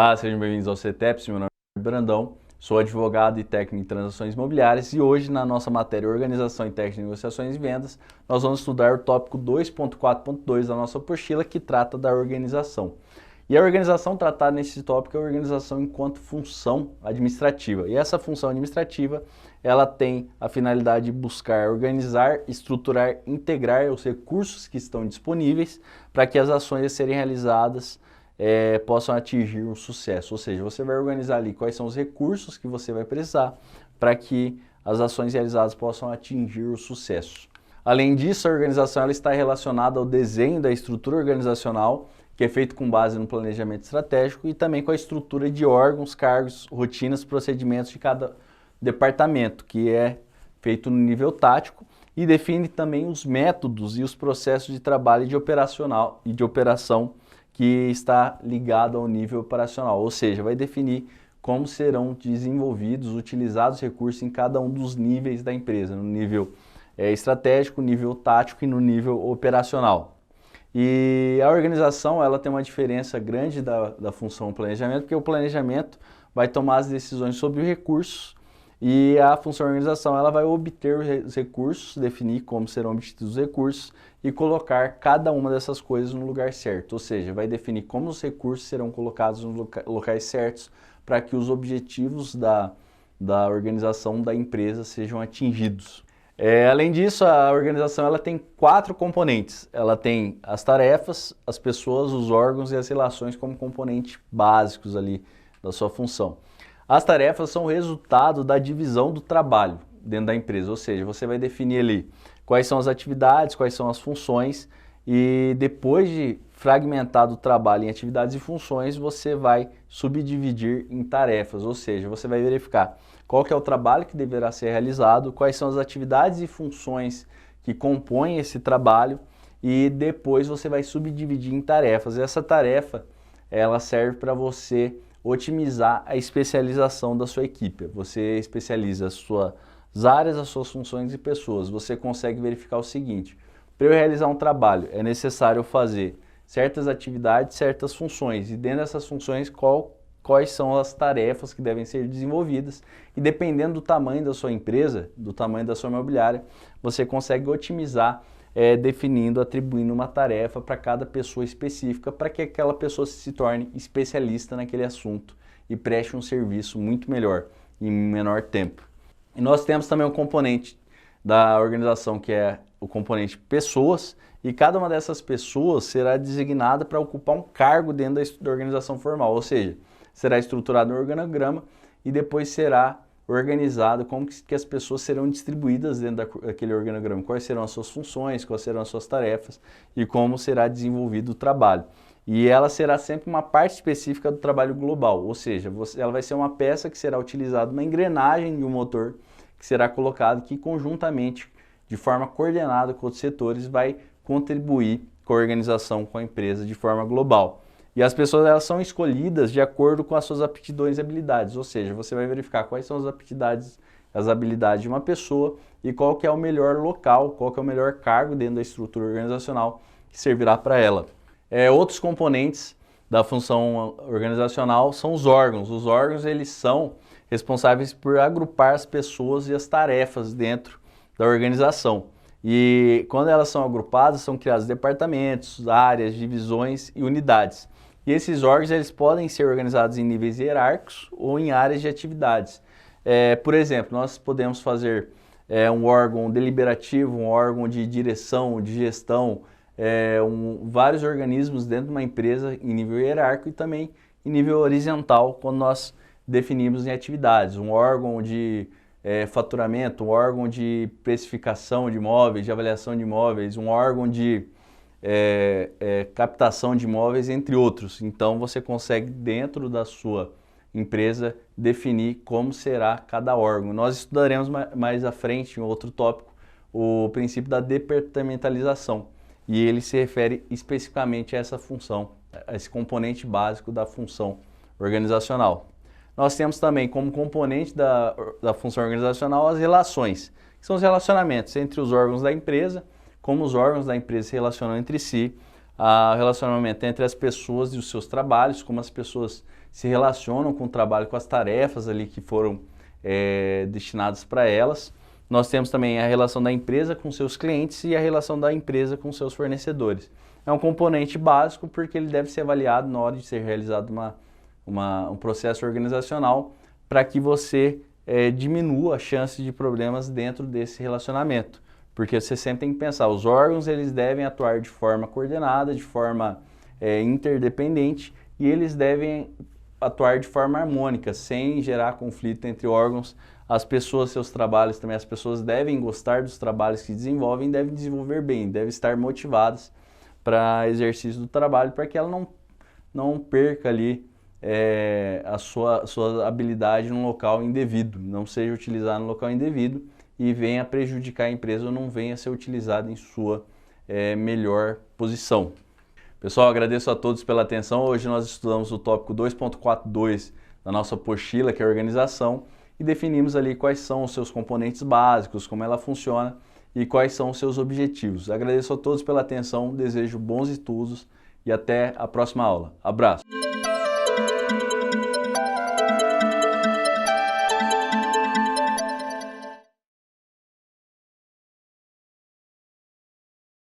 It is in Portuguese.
Olá, sejam bem-vindos ao CTEPS, meu nome é Brandão, sou advogado e técnico em transações imobiliárias e hoje na nossa matéria Organização e Técnica de Negociações e Vendas, nós vamos estudar o tópico 2.4.2 da nossa apostila que trata da organização. E a organização tratada nesse tópico é a organização enquanto função administrativa. E essa função administrativa, ela tem a finalidade de buscar organizar, estruturar, integrar os recursos que estão disponíveis para que as ações a serem realizadas possam atingir um sucesso. Ou seja, você vai organizar ali quais são os recursos que você vai precisar para que as ações realizadas possam atingir o sucesso. Além disso, a organização ela está relacionada ao desenho da estrutura organizacional, que é feito com base no planejamento estratégico e também com a estrutura de órgãos, cargos, rotinas, procedimentos de cada departamento, que é feito no nível tático e define também os métodos e os processos de trabalho de operacional e de operação que está ligado ao nível operacional, ou seja, vai definir como serão desenvolvidos, utilizados recursos em cada um dos níveis da empresa, no nível estratégico, nível tático e no nível operacional. E a organização ela tem uma diferença grande da função planejamento, porque o planejamento vai tomar as decisões sobre os recursos e a função organização ela vai obter os recursos, definir como serão obtidos os recursos e colocar cada uma dessas coisas no lugar certo, ou seja, vai definir como os recursos serão colocados nos locais certos para que os objetivos da organização da empresa sejam atingidos. Além disso, a organização ela tem 4 componentes. Ela tem as tarefas, as pessoas, os órgãos e as relações como componentes básicos ali da sua função. As tarefas são o resultado da divisão do trabalho dentro da empresa, ou seja, você vai definir ali quais são as atividades, quais são as funções e depois de fragmentado o trabalho em atividades e funções, você vai subdividir em tarefas, ou seja, você vai verificar qual que é o trabalho que deverá ser realizado, quais são as atividades e funções que compõem esse trabalho e depois você vai subdividir em tarefas. Essa tarefa, ela serve para você otimizar a especialização da sua equipe. Você especializa as suas áreas, as suas funções e pessoas. Você consegue verificar o seguinte: para eu realizar um trabalho, é necessário fazer certas atividades, certas funções, e dentro dessas funções, quais são as tarefas que devem ser desenvolvidas, e dependendo do tamanho da sua empresa, do tamanho da sua imobiliária, você consegue otimizar definindo, atribuindo uma tarefa para cada pessoa específica, para que aquela pessoa se torne especialista naquele assunto e preste um serviço muito melhor, em menor tempo. E nós temos também um componente da organização que é o componente pessoas, e cada uma dessas pessoas será designada para ocupar um cargo dentro da organização formal, ou seja, será estruturado no organograma e depois será organizado como que as pessoas serão distribuídas dentro daquele organograma, quais serão as suas funções, quais serão as suas tarefas e como será desenvolvido o trabalho. E ela será sempre uma parte específica do trabalho global, ou seja, ela vai ser uma peça que será utilizada, uma engrenagem de um motor que será colocado que conjuntamente, de forma coordenada com outros setores, vai contribuir com a organização, com a empresa de forma global. E as pessoas elas são escolhidas de acordo com as suas aptidões e habilidades, ou seja, você vai verificar quais são as habilidades de uma pessoa e qual que é o melhor local, qual que é o melhor cargo dentro da estrutura organizacional que servirá para ela. Outros componentes da função organizacional são os órgãos. Os órgãos eles são responsáveis por agrupar as pessoas e as tarefas dentro da organização. E quando elas são agrupadas, são criados departamentos, áreas, divisões e unidades. E esses órgãos eles podem ser organizados em níveis hierárquicos ou em áreas de atividades. Por exemplo, nós podemos fazer um órgão deliberativo, um órgão de direção, de gestão, vários organismos dentro de uma empresa em nível hierárquico e também em nível horizontal, quando nós definimos em atividades. Um órgão de faturamento, um órgão de precificação de imóveis, de avaliação de imóveis, um órgão de captação de imóveis, entre outros. Então você consegue dentro da sua empresa definir como será cada órgão. Nós estudaremos mais à frente, em outro tópico, o princípio da departamentalização e ele se refere especificamente a essa função, a esse componente básico da função organizacional. Nós temos também como componente da função organizacional as relações, que são os relacionamentos entre os órgãos da empresa, como os órgãos da empresa se relacionam entre si, o relacionamento entre as pessoas e os seus trabalhos, como as pessoas se relacionam com o trabalho, com as tarefas ali que foram destinadas para elas. Nós temos também a relação da empresa com seus clientes e a relação da empresa com seus fornecedores. É um componente básico porque ele deve ser avaliado na hora de ser realizado um processo organizacional para que você diminua a chance de problemas dentro desse relacionamento. Porque você sempre tem que pensar, os órgãos eles devem atuar de forma coordenada, de forma interdependente e eles devem atuar de forma harmônica, sem gerar conflito entre órgãos. As pessoas, seus trabalhos também, as pessoas devem gostar dos trabalhos que desenvolvem, devem desenvolver bem, devem estar motivadas para exercício do trabalho, para que ela não perca ali a sua habilidade num local indevido, não seja utilizada no local indevido e venha prejudicar a empresa ou não venha ser utilizada em sua melhor posição. Pessoal, agradeço a todos pela atenção. Hoje nós estudamos o tópico 2.42 da nossa apostila, que é a organização, e definimos ali quais são os seus componentes básicos, como ela funciona e quais são os seus objetivos. Agradeço a todos pela atenção, desejo bons estudos e até a próxima aula. Abraço!